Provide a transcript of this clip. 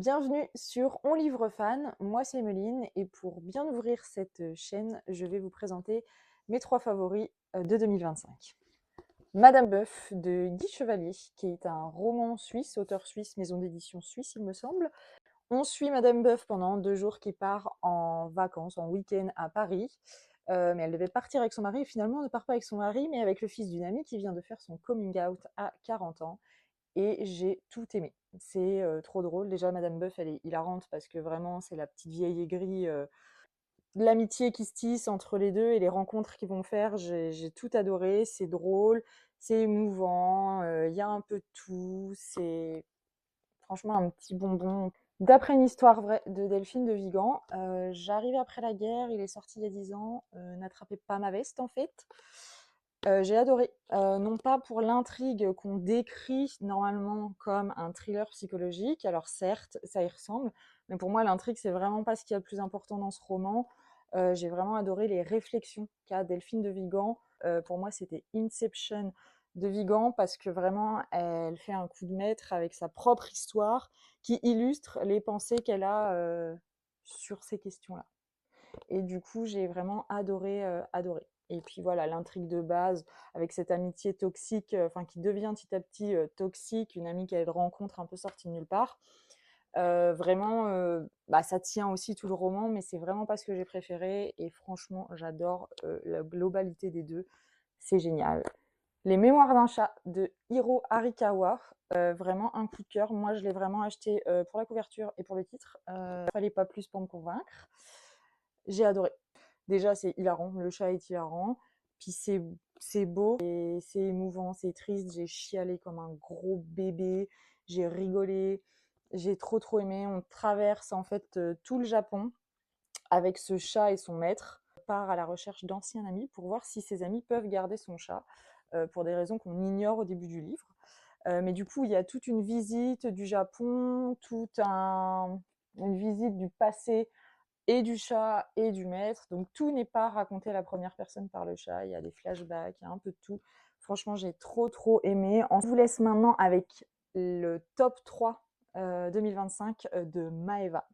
Bienvenue sur On Livre Fan, moi c'est Emeline et pour bien ouvrir cette chaîne, je vais vous présenter mes 3 favoris de 2025. Madame Boeuf de Guy Chevalier, qui est un roman suisse, auteur suisse, maison d'édition suisse il me semble. On suit Madame Boeuf pendant 2 jours qui part en vacances, en week-end à Paris. Mais elle devait partir avec son mari et finalement elle ne part pas avec son mari mais avec le fils d'une amie qui vient de faire son coming out à 40 ans. Et j'ai tout aimé. C'est trop drôle. Déjà, Madame Boeuf, elle est hilarante parce que vraiment, c'est la petite vieille aigrie, l'amitié qui se tisse entre les deux et les rencontres qu'ils vont faire. J'ai tout adoré. C'est drôle, c'est émouvant, il y a un peu de tout. C'est franchement un petit bonbon. D'après une histoire vraie de Delphine de Vigan, j'arrive après la guerre, il est sorti il y a 10 ans, n'attrapez pas ma veste en fait. J'ai adoré, non pas pour l'intrigue qu'on décrit normalement comme un thriller psychologique, alors certes, ça y ressemble, mais pour moi l'intrigue c'est vraiment pas ce qu'il y a de plus important dans ce roman. J'ai vraiment adoré les réflexions qu'a Delphine de Vigan. Pour moi c'était Inception de Vigan parce que vraiment elle fait un coup de maître avec sa propre histoire qui illustre les pensées qu'elle a, sur ces questions-là. Et du coup, j'ai vraiment adoré, adoré. Et puis voilà, l'intrigue de base avec cette amitié toxique, enfin qui devient petit à petit toxique, une amie qu'elle rencontre un peu sortie de nulle part. Vraiment, bah, ça tient aussi tout le roman, mais c'est vraiment pas ce que j'ai préféré. Et franchement, j'adore la globalité des deux. C'est génial. Les Mémoires d'un chat de Hiro Arikawa, vraiment un coup de cœur. Moi, je l'ai vraiment acheté pour la couverture et pour le titre. Fallait pas plus pour me convaincre. J'ai adoré. Déjà, c'est hilarant, le chat est hilarant, puis c'est beau, et c'est émouvant, c'est triste, j'ai chialé comme un gros bébé, j'ai rigolé, j'ai trop aimé. On traverse en fait tout le Japon avec ce chat et son maître, on part à la recherche d'anciens amis pour voir si ses amis peuvent garder son chat, pour des raisons qu'on ignore au début du livre. Mais du coup, il y a toute une visite du Japon, une visite du passé et du chat et du maître. Donc tout n'est pas raconté à la première personne par le chat. Il y a des flashbacks, il y a un peu de tout. Franchement, j'ai trop aimé. On vous laisse maintenant avec le top 3 2025 de Maeva.